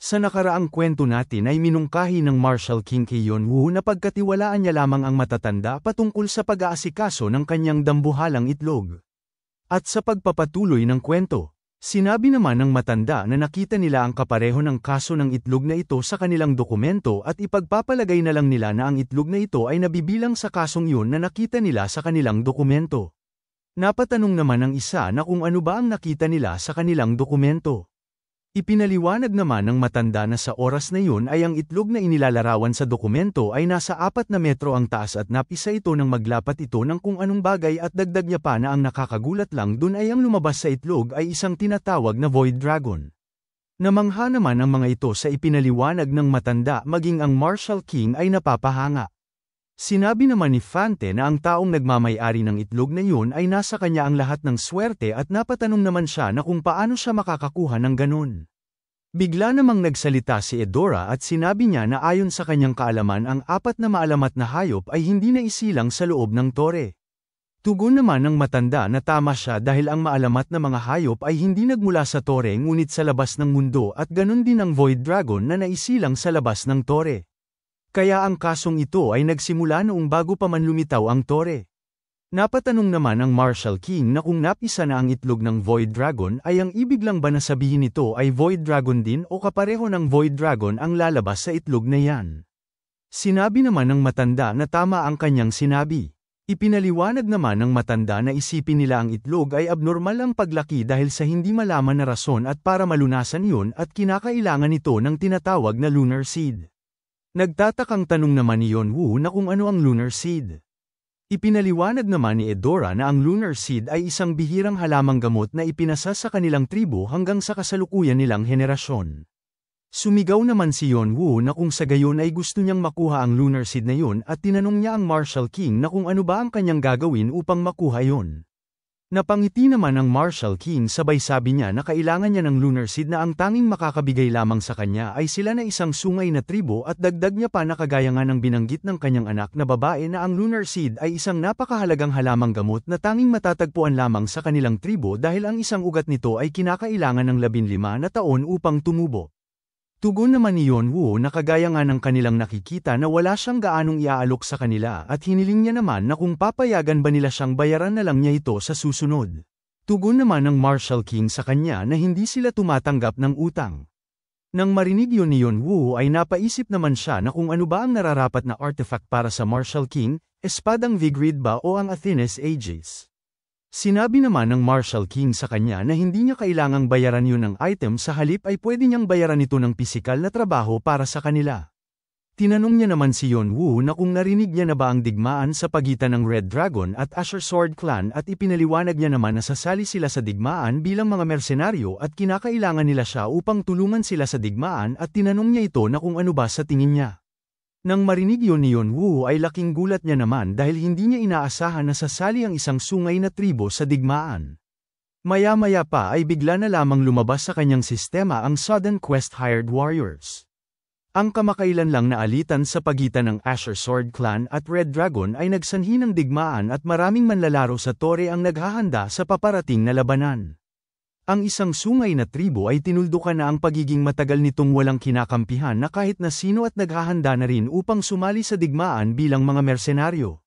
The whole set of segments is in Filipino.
Sa nakaraang kwento natin ay minungkahi ng Marshal King kay Yeonwoo na pagkatiwalaan niya lamang ang matatanda patungkol sa pag-aasikaso ng kanyang dambuhalang itlog. At sa pagpapatuloy ng kwento, sinabi naman ng matanda na nakita nila ang kapareho ng kaso ng itlog na ito sa kanilang dokumento at ipagpapalagay na lang nila na ang itlog na ito ay nabibilang sa kasong yun na nakita nila sa kanilang dokumento. Napatanong naman ng isa na kung ano ba ang nakita nila sa kanilang dokumento. Ipinaliwanag naman ng matanda na sa oras na yun ay ang itlog na inilalarawan sa dokumento ay nasa 4 na metro ang taas at napisa ito nang maglapat ito ng kung anong bagay at dagdag niya pa na ang nakakagulat lang dun ay ang lumabas sa itlog ay isang tinatawag na Void Dragon. Namangha naman ang mga ito sa ipinaliwanag ng matanda maging ang Marshal King ay napapahanga. Sinabi naman ni Fante na ang taong nagmamay-ari ng itlog na yun ay nasa kanya ang lahat ng swerte at napatanong naman siya na kung paano siya makakakuha ng ganun. Bigla namang nagsalita si Edora at sinabi niya na ayon sa kanyang kaalaman ang 4 na maalamat na hayop ay hindi na isilang sa loob ng tore. Tugon naman ng matanda na tama siya dahil ang maalamat na mga hayop ay hindi nagmula sa tore ngunit sa labas ng mundo at ganun din ang Void Dragon na naisilang sa labas ng tore. Kaya ang kasong ito ay nagsimula noong bago pa man lumitaw ang tore. Napatanong naman ang Marshal King na kung napisa na ang itlog ng Void Dragon ay ang ibig lang ba na sabihin nito ay Void Dragon din o kapareho ng Void Dragon ang lalabas sa itlog na yan. Sinabi naman ng matanda na tama ang kanyang sinabi. Ipinaliwanag naman ng matanda na isipin nila ang itlog ay abnormal ang paglaki dahil sa hindi malaman na rason at para malunasan yun at kinakailangan ito ng tinatawag na lunar seed. Nagtatakang tanong naman ni Yeonwoo na kung ano ang lunar seed. Ipinaliwanag naman ni Edora na ang lunar seed ay isang bihirang halamang gamot na ipinasa sa kanilang tribo hanggang sa kasalukuyan nilang henerasyon. Sumigaw naman si Yeonwoo na kung sa gayon ay gusto niyang makuha ang lunar seed na yun at tinanong niya ang Marshal King na kung ano ba ang kanyang gagawin upang makuha yun. Napangiti naman ang Marshal King sabay sabi niya na kailangan niya ng lunar seed na ang tanging makakabigay lamang sa kanya ay sila na isang sungay na tribo at dagdag niya pa na kagaya nga ng binanggit ng kanyang anak na babae na ang lunar seed ay isang napakahalagang halamang gamot na tanging matatagpuan lamang sa kanilang tribo dahil ang isang ugat nito ay kinakailangan ng 15 na taon upang tumubo. Tugon naman ni Yeonwoo na kagaya nga ng kanilang nakikita na wala siyang gaanong iaalok sa kanila at hiniling niya naman na kung papayagan ba nila siyang bayaran na lang niya ito sa susunod. Tugon naman ng Marshal King sa kanya na hindi sila tumatanggap ng utang. Nang marinig yun ni Yeonwoo ay napaisip naman siya na kung ano ba ang nararapat na artifact para sa Marshal King, espadang Vigrid ba o ang Athenes Aegis. Sinabi naman ng Marshal King sa kanya na hindi niya kailangang bayaran yun ng item sa halip ay pwede niyang bayaran ito ng pisikal na trabaho para sa kanila. Tinanong niya naman si Yeonwoo na kung narinig niya na ba ang digmaan sa pagitan ng Red Dragon at Azure Sword Clan at ipinaliwanag niya naman na sasali sila sa digmaan bilang mga mersenaryo at kinakailangan nila siya upang tulungan sila sa digmaan at tinanong niya ito na kung ano ba sa tingin niya. Nang marinig yun ni Yeonwoo ay laking gulat niya naman dahil hindi niya inaasahan na sasali ang isang sungay na tribo sa digmaan. Maya-maya pa ay bigla na lamang lumabas sa kanyang sistema ang Sudden Quest Hired Warriors. Ang kamakailan lang na alitan sa pagitan ng Azure Sword Clan at Red Dragon ay nagsanhi ng digmaan at maraming manlalaro sa tore ang naghahanda sa paparating na labanan. Ang isang sungay na tribo ay tinuldukan na ang pagiging matagal nitong walang kinakampihan na kahit na sino at naghahanda na rin upang sumali sa digmaan bilang mga mersenaryo.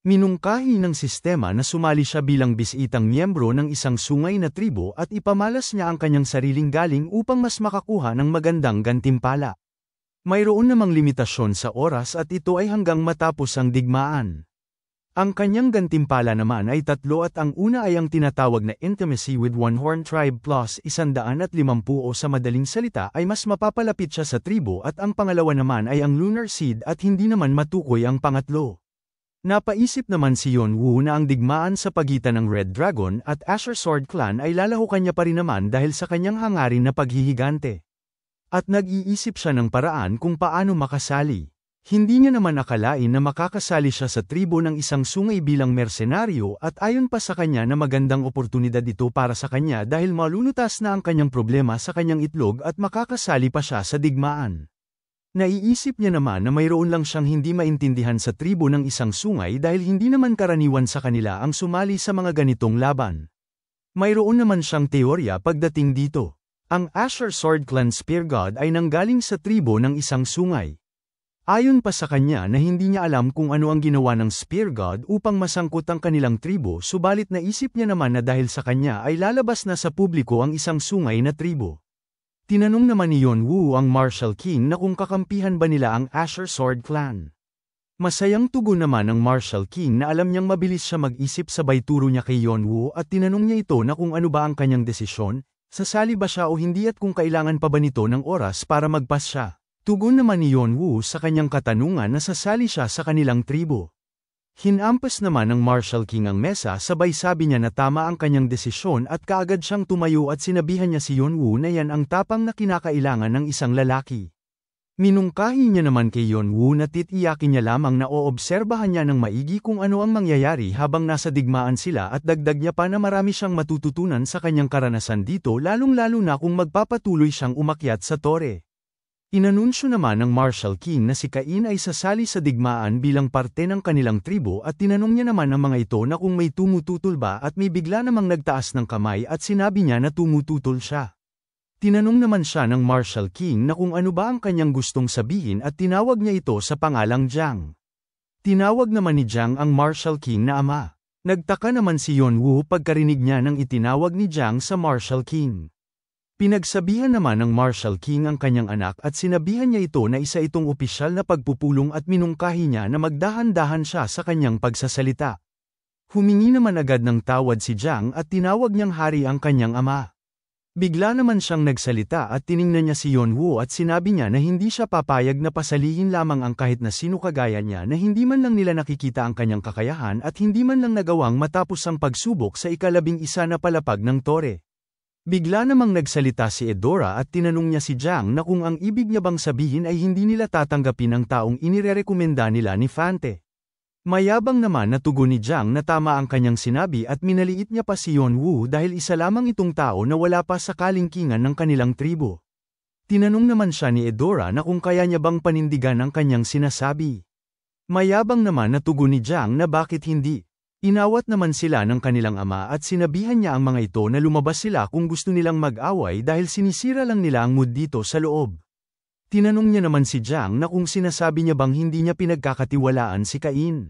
Minungkahi ng sistema na sumali siya bilang bisitang miyembro ng isang sungay na tribo at ipamalas niya ang kanyang sariling galing upang mas makakuha ng magandang gantimpala. Mayroon namang limitasyon sa oras at ito ay hanggang matapos ang digmaan. Ang kanyang gantimpala naman ay 3 at ang una ay ang tinatawag na Intimacy with One Horn Tribe plus 150 o sa madaling salita ay mas mapapalapit siya sa tribo at ang pangalawa naman ay ang Lunar Seed at hindi naman matukoy ang pangatlo. Napaisip naman si Yeonwoo na ang digmaan sa pagitan ng Red Dragon at Azure Sword Clan ay lalahukan niya pa rin naman dahil sa kanyang hangarin na paghihigante. At nag-iisip siya ng paraan kung paano makasali. Hindi niya naman akalain na makakasali siya sa tribo ng isang sungay bilang mersenaryo at ayon pa sa kanya na magandang oportunidad ito para sa kanya dahil malulutas na ang kanyang problema sa kanyang itlog at makakasali pa siya sa digmaan. Naiisip niya naman na mayroon lang siyang hindi maintindihan sa tribo ng isang sungay dahil hindi naman karaniwan sa kanila ang sumali sa mga ganitong laban. Mayroon naman siyang teorya pagdating dito. Ang Asher Sword Clan Spear God ay nanggaling sa tribo ng isang sungay. Ayon pa sa kanya na hindi niya alam kung ano ang ginawa ng Spear God upang masangkot ang kanilang tribo, subalit naisip niya naman na dahil sa kanya ay lalabas na sa publiko ang isang sungay na tribo. Tinanong naman ni Yonwoo ang Martial King na kung kakampihan ba nila ang Asher Sword Clan. Masayang tugon naman ng Martial King na alam niyang mabilis siya mag-isip, sabay turo niya kay Yonwoo at tinanong niya ito na kung ano ba ang kanyang desisyon, sasali ba siya o hindi at kung kailangan pa ba nito ng oras para magpas siya. Tugon naman ni Yonwoo sa kanyang katanungan na sasali siya sa kanilang tribo. Hinampas naman ng Martial King ang mesa, sabay sabi niya na tama ang kanyang desisyon at kaagad siyang tumayo at sinabihan niya si Yonwoo na yan ang tapang na kinakailangan ng isang lalaki. Minungkahi niya naman kay Yonwoo na titiyakin niya lamang na oobserbahan niya ng maigi kung ano ang mangyayari habang nasa digmaan sila, at dagdag niya pa na marami siyang matututunan sa kanyang karanasan dito, lalong-lalo na kung magpapatuloy siyang umakyat sa tore. Inanunsyo naman ng Martial King na si Cain ay sasali sa digmaan bilang parte ng kanilang tribo at tinanong niya naman ang mga ito na kung may tumututol ba, at may bigla namang nagtaas ng kamay at sinabi niya na tumututol siya. Tinanong naman siya ng Martial King na kung ano ba ang kanyang gustong sabihin at tinawag niya ito sa pangalang Jiang. Tinawag naman ni Jiang ang Martial King na ama. Nagtaka naman si Yonwoo pagkarinig niya ng itinawag ni Jiang sa Martial King. Pinagsabihan naman ng Martial King ang kanyang anak at sinabihan niya ito na isa itong opisyal na pagpupulong at minungkahi niya na magdahan-dahan siya sa kanyang pagsasalita. Humingi naman agad ng tawad si Jiang at tinawag niyang hari ang kanyang ama. Bigla naman siyang nagsalita at tiningnan niya si Yonwoo at sinabi niya na hindi siya papayag na pasalihin lamang ang kahit na sino kagaya niya na hindi man lang nila nakikita ang kanyang kakayahan at hindi man lang nagawang matapos ang pagsubok sa ika-11 na palapag ng tore. Bigla namang nagsalita si Eudora at tinanong niya si Jiang na kung ang ibig niya bang sabihin ay hindi nila tatanggapin ang taong inirerekomenda nila ni Fante. Mayabang naman na tugon ni Jiang na tama ang kanyang sinabi at minaliit niya pa si Yonwoo dahil isa lamang itong tao na wala pa sa kalingkingan ng kanilang tribo. Tinanong naman siya ni Eudora na kung kaya niya bang panindigan ang kanyang sinasabi. Mayabang naman na tugon ni Jiang na bakit hindi. Inawat naman sila ng kanilang ama at sinabihan niya ang mga ito na lumabas sila kung gusto nilang mag-away dahil sinisira lang nila ang mood dito sa loob. Tinanong niya naman si Jiang na kung sinasabi niya bang hindi niya pinagkakatiwalaan si Cain.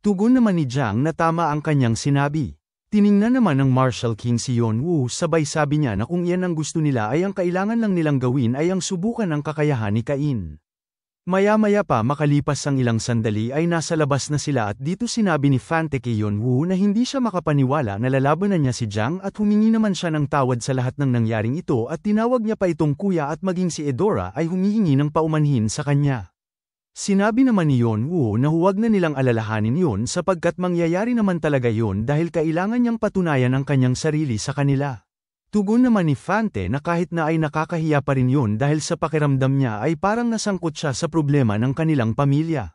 Tugon naman ni Jiang na tama ang kanyang sinabi. Tiningnan naman ng Martial King si Yonwoo, sabay sabi niya na kung iyan ang gusto nila ay ang kailangan lang nilang gawin ay ang subukan ang kakayahan ni Cain. Maya-maya pa makalipas ang ilang sandali ay nasa labas na sila at dito sinabi ni Fante kay Yonwoo na hindi siya makapaniwala na lalabanan niya si Jiang at humingi naman siya ng tawad sa lahat ng nangyaring ito at tinawag niya pa itong kuya at maging si Eudora ay humihingi ng paumanhin sa kanya. Sinabi naman ni Yonwoo na huwag na nilang alalahanin yun sapagkat mangyayari naman talaga yun dahil kailangan niyang patunayan ang kanyang sarili sa kanila. Tugon naman ni Fante na kahit na ay nakakahiya pa rin yun dahil sa pakiramdam niya ay parang nasangkot siya sa problema ng kanilang pamilya.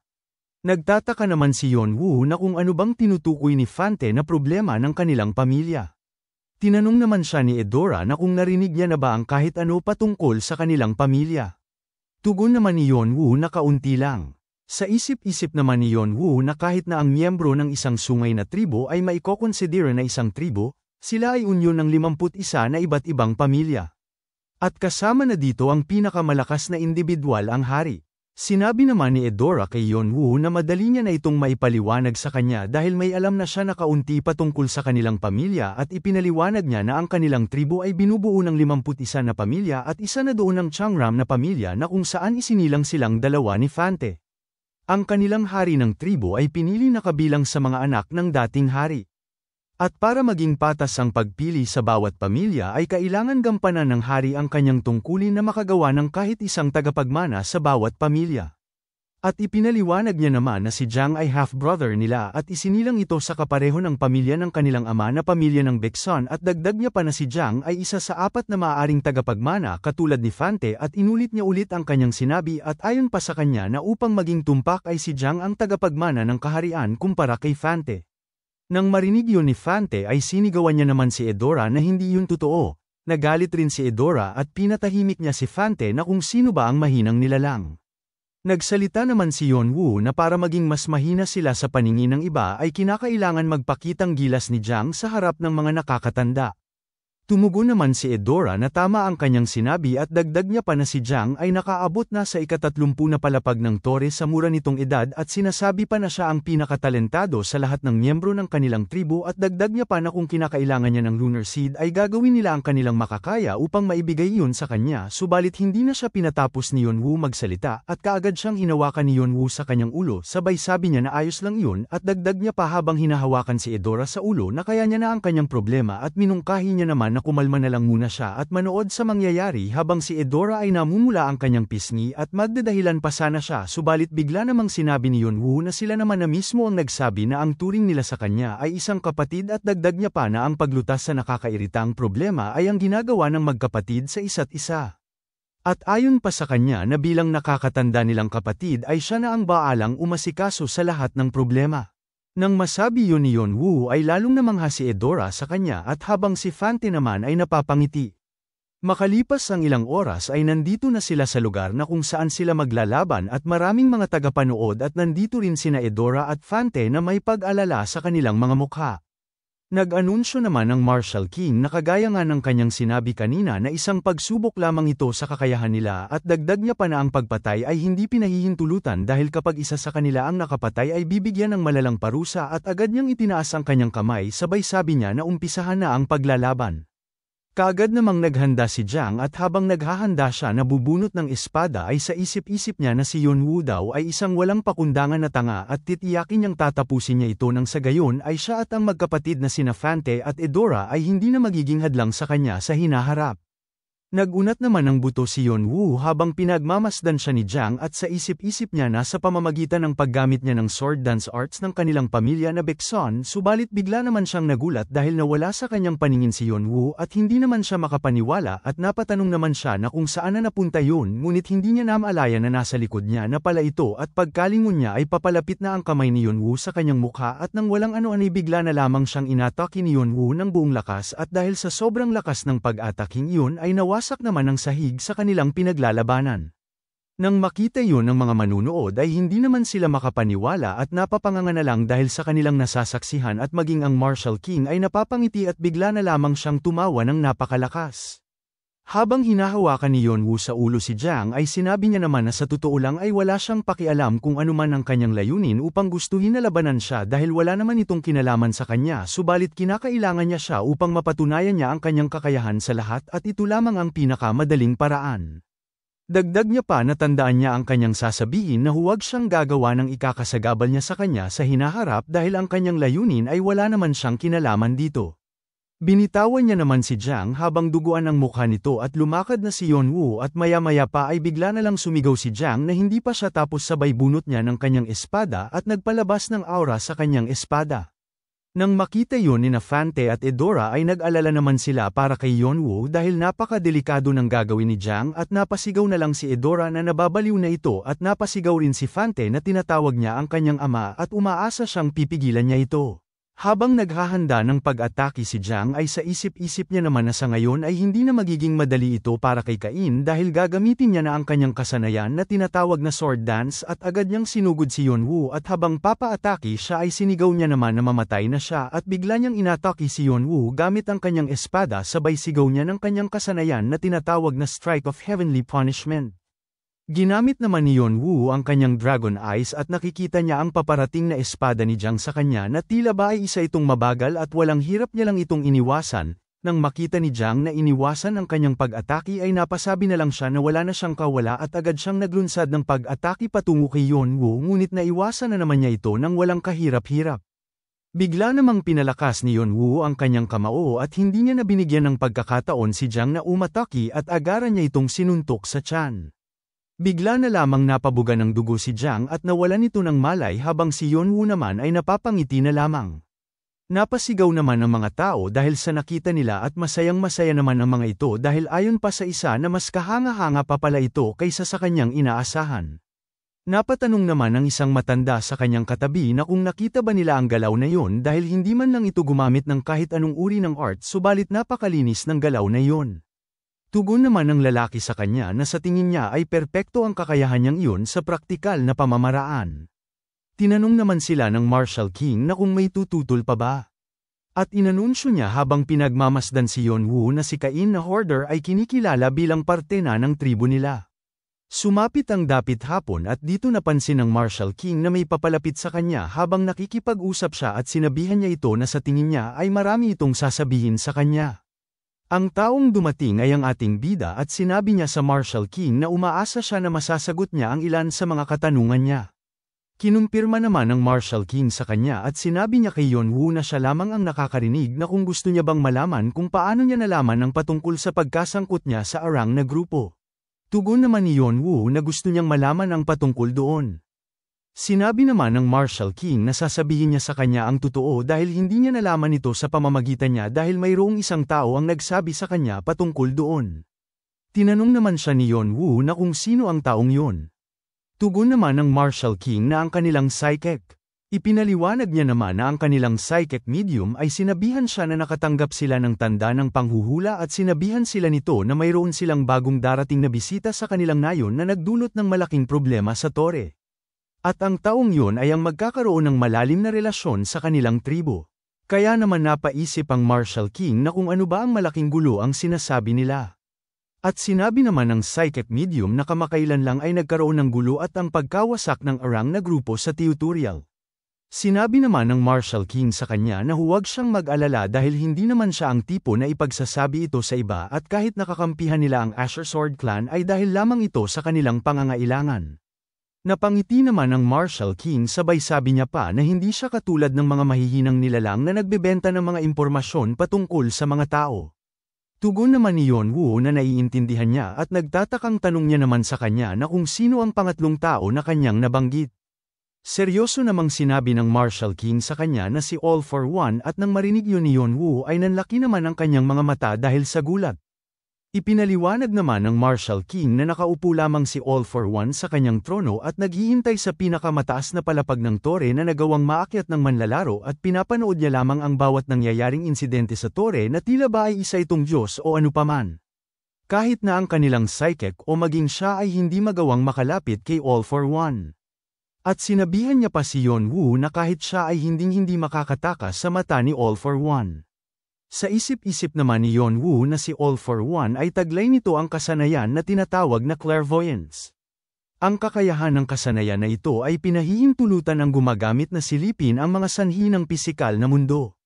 Nagtataka naman si Yonwoo na kung ano bang tinutukoy ni Fante na problema ng kanilang pamilya. Tinanong naman siya ni Eudora na kung narinig niya na ba ang kahit ano patungkol sa kanilang pamilya. Tugon naman ni Yonwoo na kaunti lang. Sa isip-isip naman ni Yonwoo na kahit na ang miyembro ng isang sungay na tribo ay maikokonsidera na isang tribo, sila ay unyon ng 51 na iba't ibang pamilya. At kasama na dito ang pinakamalakas na individual ang hari. Sinabi naman ni Eudora kay Yonwoo na madali niya na itong maipaliwanag sa kanya dahil may alam na siya na kaunti patungkol sa kanilang pamilya at ipinaliwanag niya na ang kanilang tribo ay binubuo ng 51 na pamilya at isa na doon ng Changram na pamilya na kung saan isinilang silang dalawa ni Fante. Ang kanilang hari ng tribo ay pinili na kabilang sa mga anak ng dating hari. At para maging patas ang pagpili sa bawat pamilya ay kailangan gampanan ng hari ang kanyang tungkulin na makagawa ng kahit isang tagapagmana sa bawat pamilya. At ipinaliwanag niya naman na si Jiang ay half-brother nila at isinilang ito sa kapareho ng pamilya ng kanilang ama na pamilya ng Baeksan at dagdag niya pa na si Jiang ay isa sa 4 na maaaring tagapagmana katulad ni Fante at inulit niya ulit ang kanyang sinabi at ayon pa sa kanya na upang maging tumpak ay si Jiang ang tagapagmana ng kaharian kumpara kay Fante. Nang marinig yun ni Fante ay sinigawan niya naman si Eudora na hindi yun totoo. Nagalit rin si Eudora at pinatahimik niya si Fante na kung sino ba ang mahinang nilalang. Nagsalita naman si Yonwoo na para maging mas mahina sila sa paningin ng iba ay kinakailangan magpakitang gilas ni Jiang sa harap ng mga nakakatanda. Tumugon naman si Edora na tama ang kanyang sinabi at dagdag niya pa na si Jiang ay nakaabot na sa ika-30 na palapag ng tore sa mura nitong edad at sinasabi pa na siya ang pinakatalentado sa lahat ng miyembro ng kanilang tribo at dagdag niya pa na kung kinakailangan niya ng lunar seed ay gagawin nila ang kanilang makakaya upang maibigay iyon sa kanya, subalit hindi na siya pinatapos ni Yonwoo magsalita at kaagad siyang hinawakan ni Yonwoo sa kanyang ulo, sabay sabi niya na ayos lang iyon at dagdag niya pa habang hinahawakan si Edora sa ulo na kaya niya na ang kanyang problema at minungkahi niya naman na kumalma na lang muna siya at manood sa mangyayari habang si Edora ay namumula ang kanyang pisngi at magdadahilan pa sana siya, subalit bigla namang sinabi ni Yonwoo na sila naman na mismo ang nagsabi na ang turing nila sa kanya ay isang kapatid at dagdag niya pa na ang paglutas sa nakakairitang problema ay ang ginagawa ng magkapatid sa isa't isa. At ayon pa sa kanya na bilang nakakatanda nilang kapatid ay siya na ang baalang umasikaso sa lahat ng problema. Nang masabi yun ni Yonwoo ay lalong namangha si Edora sa kanya at habang si Fante naman ay napapangiti. Makalipas ang ilang oras ay nandito na sila sa lugar na kung saan sila maglalaban at maraming mga tagapanood at nandito rin sina Edora at Fante na may pag-alala sa kanilang mga mukha. Nag-anunsyo naman ng Marshal King na kagaya nga ng kanyang sinabi kanina na isang pagsubok lamang ito sa kakayahan nila at dagdag niya pa na ang pagpatay ay hindi pinahihintulutan dahil kapag isa sa kanila ang nakapatay ay bibigyan ng malalang parusa at agad niyang itinaas ang kanyang kamay sabay sabi niya na umpisahan na ang paglalaban. Kaagad namang naghanda si Jiang at habang naghahanda siya na bubunot ng espada ay sa isip-isip niya na si Yonwoo daw ay isang walang pakundangan na tanga at titiyakin niyang tatapusin niya ito nang sa gayon ay siya at ang magkapatid na sina Fante at Edora ay hindi na magiging hadlang sa kanya sa hinaharap. Nagunat naman ng buto si Yonwoo habang pinagmamasdan siya ni Jiang at sa isip-isip niya na sa pamamagitan ng paggamit niya ng sword dance arts ng kanilang pamilya na Baeksun, subalit bigla naman siyang nagulat dahil nawala sa kanyang paningin si Yonwoo at hindi naman siya makapaniwala at napatanong naman siya na kung saan na napunta yun ngunit hindi niya namalaya na nasa likod niya na pala ito at pagkalingon niya ay papalapit na ang kamay ni Yonwoo sa kanyang mukha at nang walang ano-ano bigla na lamang siyang inatake ni Yonwoo ng buong lakas at dahil sa sobrang lakas ng pag-ataking iyon ay nawasak naman ang sahig sa kanilang pinaglalabanan. Nang makita yun ng mga manunood ay hindi naman sila makapaniwala at napapanganga na lang dahil sa kanilang nasasaksihan at maging ang Marshal King ay napapangiti at bigla na lamang siyang tumawa ng napakalakas. Habang hinahawakan ni Yonwoo sa ulo si Jiang ay sinabi niya naman na sa totoo lang ay wala siyang pakialam kung anuman ang kanyang layunin upang gustuhin na labanan siya dahil wala naman itong kinalaman sa kanya, subalit kinakailangan niya siya upang mapatunayan niya ang kanyang kakayahan sa lahat at ito lamang ang pinakamadaling paraan. Dagdag niya pa na tandaan niya ang kanyang sasabihin na huwag siyang gagawa ng ikakasagabal niya sa kanya sa hinaharap dahil ang kanyang layunin ay wala naman siyang kinalaman dito. Binitawan niya naman si Jiang habang duguan ang mukha nito at lumakad na si Yonwoo at maya-maya pa ay bigla na lang sumigaw si Jiang na hindi pa siya tapos sabay bunot niya ng kanyang espada at nagpalabas ng aura sa kanyang espada. Nang makita yun ni Fante at Edora ay nag-alala naman sila para kay Yonwoo dahil napakadelikado ng gagawin ni Jiang at napasigaw na lang si Edora na nababaliw na ito at napasigaw rin si Fante na tinatawag niya ang kanyang ama at umaasa siyang pipigilan niya ito. Habang naghahanda ng pag-atake si Jiang ay sa isip-isip niya naman na sa ngayon ay hindi na magiging madali ito para kay Cain dahil gagamitin niya na ang kanyang kasanayan na tinatawag na sword dance at agad niyang sinugod si Yonwoo at habang papa-atake siya ay sinigaw niya naman na mamatay na siya at bigla niyang inatake si Yonwoo gamit ang kanyang espada sabay sigaw niya ng kanyang kasanayan na tinatawag na strike of heavenly punishment. Ginamit naman ni Yonwoo ang kanyang Dragon Eyes at nakikita niya ang paparating na espada ni Jiang sa kanya na tila ba ay isa itong mabagal at walang hirap niya lang itong iniwasan. Nang makita ni Jiang na iniwasan ang kanyang pag-atake ay napasabi na lang siya na wala na siyang kawala at agad siyang naglunsad ng pag-atake patungo kay Yonwoo ngunit naiwasan na naman niya ito nang walang kahirap-hirap. Bigla namang pinalakas ni Yonwoo ang kanyang kamao at hindi niya na binigyan ng pagkakataon si Jiang na umatake at agaran niya itong sinuntok sa tiyan. Bigla na lamang napabuga ng dugo si Jiang at nawalan ito ng malay habang si Yonwoo naman ay napapangiti na lamang. Napasigaw naman ang mga tao dahil sa nakita nila at masayang-masaya naman ang mga ito dahil ayon pa sa isa na mas kahanga-hanga pa pala ito kaysa sa kanyang inaasahan. Napatanong naman ang isang matanda sa kanyang katabi na kung nakita ba nila ang galaw na yon dahil hindi man lang ito gumamit ng kahit anong uri ng art subalit napakalinis ng galaw na yon. Tugon naman ng lalaki sa kanya na sa tingin niya ay perpekto ang kakayahan niyang iyon sa praktikal na pamamaraan. Tinanong naman sila ng Marshal King na kung may tututol pa ba. At inanunsyo niya habang pinagmamasdan si Yeonwoo na si Cain na hoarder ay kinikilala bilang parte na ng tribo nila. Sumapit ang dapit hapon at dito napansin ng Marshal King na may papalapit sa kanya habang nakikipag-usap siya at sinabihan niya ito na sa tingin niya ay marami itong sasabihin sa kanya. Ang taong dumating ay ang ating bida at sinabi niya sa Marshal King na umaasa siya na masasagot niya ang ilan sa mga katanungan niya. Kinumpirma naman ng Marshal King sa kanya at sinabi niya kay Yeonwoo na siya lamang ang nakakarinig na kung gusto niya bang malaman kung paano niya nalaman ang patungkol sa pagkasangkot niya sa Arang na grupo. Tugon naman ni Yeonwoo na gusto niyang malaman ang patungkol doon. Sinabi naman ng Marshal King na sasabihin niya sa kanya ang totoo dahil hindi niya nalaman ito sa pamamagitan niya dahil mayroong isang tao ang nagsabi sa kanya patungkol doon. Tinanong naman siya ni Yeonwoo na kung sino ang taong yon. Tugon naman ng Marshal King na ang kanilang psychic. Ipinaliwanag niya naman na ang kanilang psychic medium ay sinabihan siya na nakatanggap sila ng tanda ng panghuhula at sinabihan sila nito na mayroon silang bagong darating na bisita sa kanilang nayon na nagdulot ng malaking problema sa tore. At ang taong yon ay ang magkakaroon ng malalim na relasyon sa kanilang tribo. Kaya naman napaisip ang Marshal King na kung ano ba ang malaking gulo ang sinasabi nila. At sinabi naman ng psychic medium na kamakailan lang ay nagkaroon ng gulo at ang pagkawasak ng Arang na grupo sa tutorial. Sinabi naman ng Marshal King sa kanya na huwag siyang mag-alala dahil hindi naman siya ang tipo na ipagsasabi ito sa iba at kahit nakakampihan nila ang Azure Sword Clan ay dahil lamang ito sa kanilang pangangailangan. Napangiti naman ng Marshal King sabay sabi niya pa na hindi siya katulad ng mga mahihinang nilalang na nagbebenta ng mga impormasyon patungkol sa mga tao. Tugon naman ni Yeonwoo na naiintindihan niya at nagtatakang tanong niya naman sa kanya na kung sino ang pangatlong tao na kanyang nabanggit. Seryoso namang sinabi ng Marshal King sa kanya na si All for One at nang marinig yun ni Yeonwoo ay nanlaki naman ang kanyang mga mata dahil sa gulat. Ipinaliwanag naman ng Marshal King na nakaupo lamang si All for One sa kanyang trono at naghihintay sa pinakamataas na palapag ng tore na nagawang maakyat ng manlalaro at pinapanood niya lamang ang bawat nangyayaring insidente sa tore na tila ba ay isa itong Diyos o anupaman. Kahit na ang kanilang psychic o maging siya ay hindi magawang makalapit kay All for One. At sinabihan niya pa si Yeonwoo na kahit siya ay hindi makakatakas sa mata ni All for One. Sa isip-isip naman ni Yeonwoo na si All for One ay taglay nito ang kasanayan na tinatawag na clairvoyance. Ang kakayahan ng kasanayan na ito ay pinahihintulutan ng gumagamit na silipin ang mga sanhi ng pisikal na mundo.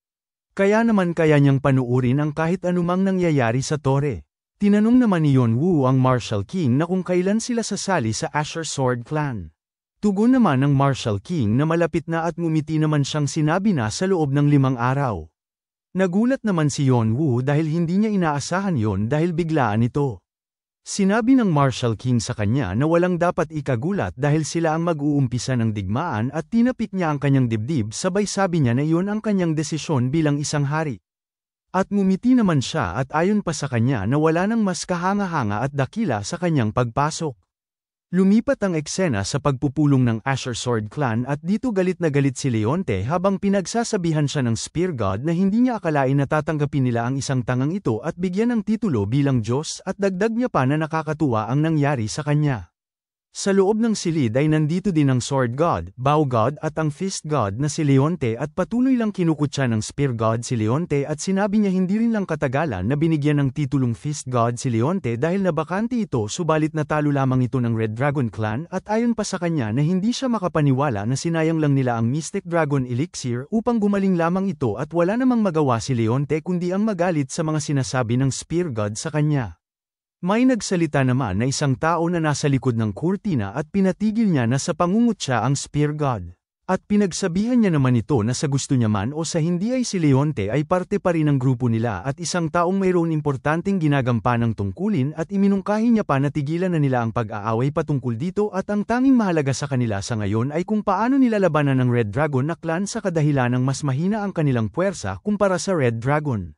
Kaya naman kaya niyang panuurin ang kahit anumang nangyayari sa tore. Tinanong naman ni Yeonwoo ang Marshal King na kung kailan sila sasali sa Azure Sword Clan. Tugon naman ng Marshal King na malapit na at ngumiti naman siyang sinabi na sa loob ng 5 araw. Nagulat naman si Yeonwoo dahil hindi niya inaasahan yon dahil biglaan ito. Sinabi ng Marshal King sa kanya na walang dapat ikagulat dahil sila ang mag-uumpisa ng digmaan at tinapik niya ang kanyang dibdib sabay sabi niya na iyon ang kanyang desisyon bilang isang hari. At ngumiti naman siya at ayon pa sa kanya na wala nang mas kahanga-hanga at dakila sa kanyang pagpasok. Lumipat ang eksena sa pagpupulong ng Azure Sword Clan at dito galit na galit si Leonte habang pinagsasabihan siya ng Spear God na hindi niya akalain na tatanggapin nila ang isang tangang ito at bigyan ng titulo bilang Diyos at dagdag niya pa na nakakatuwa ang nangyari sa kanya. Sa loob ng silid ay nandito din ang Sword God, Bow God at ang Fist God na si Leonte at patuloy lang kinukutya ng Spear God si Leonte at sinabi niya hindi rin lang katagalan na binigyan ng titulong Fist God si Leonte dahil nabakante ito subalit natalo lamang ito ng Red Dragon Clan at ayon pa sa kanya na hindi siya makapaniwala na sinayang lang nila ang Mystic Dragon Elixir upang gumaling lamang ito at wala namang magawa si Leonte kundi ang magalit sa mga sinasabi ng Spear God sa kanya. May nagsalita naman na isang tao na nasa likod ng kurtina at pinatigil niya na sa pangungutya ang Spear God. At pinagsabihan niya naman ito na sa gusto niya man o sa hindi ay si Leonte ay parte pa rin ng grupo nila at isang taong mayroon importanteng ginagampanan tungkulin at iminungkahi niya pa na tigilan na nila ang pag-aaway patungkol dito at ang tanging mahalaga sa kanila sa ngayon ay kung paano nila labanan ng Red Dragon na clan sa kadahilanang mas mahina ang kanilang puwersa kumpara sa Red Dragon.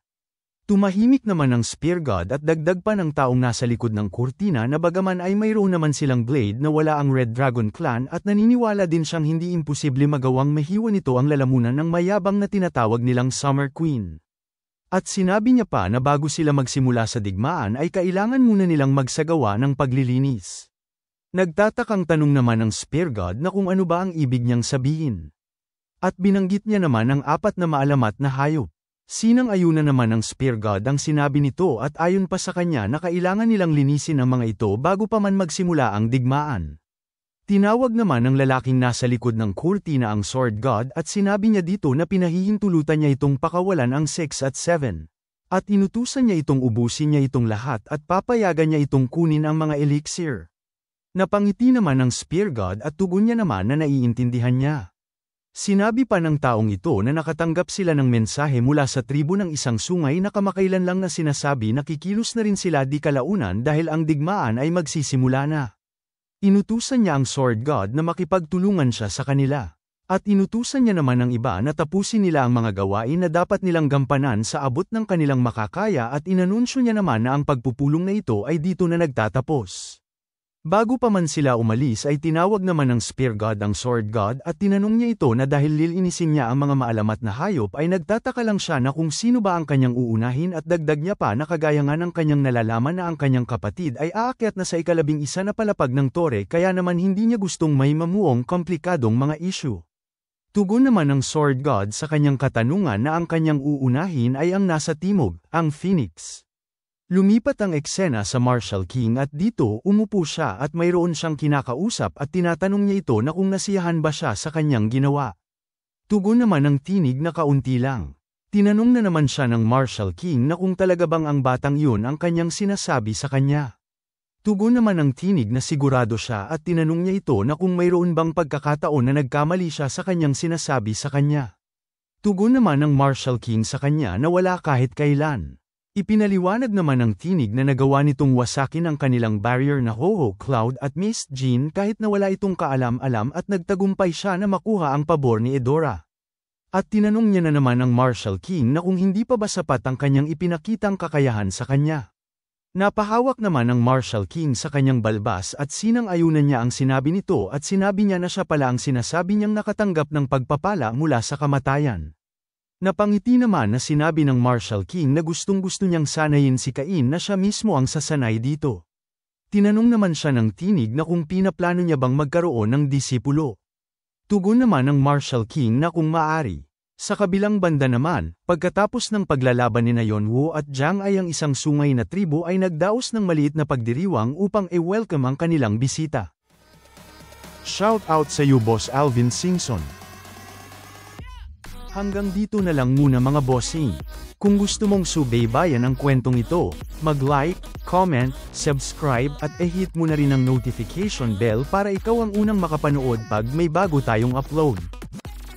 Tumahimik naman ang Spear God at dagdag pa ng taong nasa likod ng kurtina na bagaman ay mayroon naman silang blade na wala ang Red Dragon Clan at naniniwala din siyang hindi imposible magawang mahiwa nito ang lalamunan ng mayabang na tinatawag nilang Summer Queen. At sinabi niya pa na bago sila magsimula sa digmaan ay kailangan muna nilang magsagawa ng paglilinis. Nagtatakang tanong naman ng Spear God na kung ano ba ang ibig niyang sabihin. At binanggit niya naman ang 4 na maalamat na hayop. Sinang-ayunan naman ng Spear God ang sinabi nito at ayon pa sa kanya na kailangan nilang linisin ang mga ito bago pa man magsimula ang digmaan. Tinawag naman ng lalaking nasa likod ng kurtina ang Sword God at sinabi niya dito na pinahihintulutan niya itong pakawalan ang 6 at 7. At inutusan niya itong ubusin niya itong lahat at papayagan niya itong kunin ang mga elixir. Napangiti naman ng Spear God at tugon niya naman na naiintindihan niya. Sinabi pa ng taong ito na nakatanggap sila ng mensahe mula sa tribo ng isang sungay na kamakailan lang na sinasabi na kikilos na rin sila di kalaunan dahil ang digmaan ay magsisimula na. Inutusan niya ang Sword God na makipagtulungan siya sa kanila. At inutusan niya naman ng iba na tapusin nila ang mga gawain na dapat nilang gampanan sa abot ng kanilang makakaya at inanunsyo niya naman na ang pagpupulong na ito ay dito na nagtatapos. Bago pa man sila umalis ay tinawag naman ng Spear God ang Sword God at tinanong niya ito na dahil lilinisin niya ang mga maalamat na hayop ay nagtataka lang siya na kung sino ba ang kanyang uunahin at dagdag niya pa na kagaya nga ng kanyang nalalaman na ang kanyang kapatid ay aakyat na sa 11 na palapag ng tore kaya naman hindi niya gustong may mamuong komplikadong mga issue. Tugon naman ng Sword God sa kanyang katanungan na ang kanyang uunahin ay ang nasa timog, ang Phoenix. Lumipat ang eksena sa Marshall King at dito umupo siya at mayroon siyang kinakausap at tinatanong niya ito na kung nasiyahan ba siya sa kanyang ginawa. Tugon naman ng tinig na kaunti lang. Tinanong na naman siya ng Marshall King na kung talaga bang ang batang iyon ang kanyang sinasabi sa kanya. Tugon naman ng tinig na sigurado siya at tinanong niya ito na kung mayroon bang pagkakataon na nagkamali siya sa kanyang sinasabi sa kanya. Tugon naman ng Marshall King sa kanya na wala kahit kailan. Ipinaliwanag naman ng tinig na nagawa nitong wasakin ang kanilang barrier na Ho-Ho Cloud at Miss Jean kahit na wala itong kaalam-alam at nagtagumpay siya na makuha ang pabor ni Edora. At tinanong niya na naman ang Marshall King na kung hindi pa ba sapat ang kanyang ipinakitang kakayahan sa kanya. Napahawak naman ng Marshall King sa kanyang balbas at sinang-ayunan niya ang sinabi nito at sinabi niya na siya pala ang sinasabi niyang nakatanggap ng pagpapala mula sa kamatayan. Napangiti naman na sinabi ng Marshall King na gustong-gusto niyang sanayin si Cain na siya mismo ang sasanay dito. Tinanong naman siya ng tinig na kung pinaplano niya bang magkaroon ng disipulo. Tugon naman ng Marshall King na kung maari. Sa kabilang banda naman, pagkatapos ng paglalaban ni Yonwoo at Jiang ay ang isang sungay na tribo ay nagdaos ng maliit na pagdiriwang upang i-welcome ang kanilang bisita. Shout out sa iyo Boss Alvin Singson. Hanggang dito na lang muna mga bossing. Kung gusto mong subaybayan ang kwentong ito, mag-like, comment, subscribe at i-hit mo na rin ang notification bell para ikaw ang unang makapanood pag may bago tayong upload.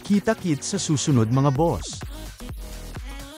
Kita-kits sa susunod mga boss.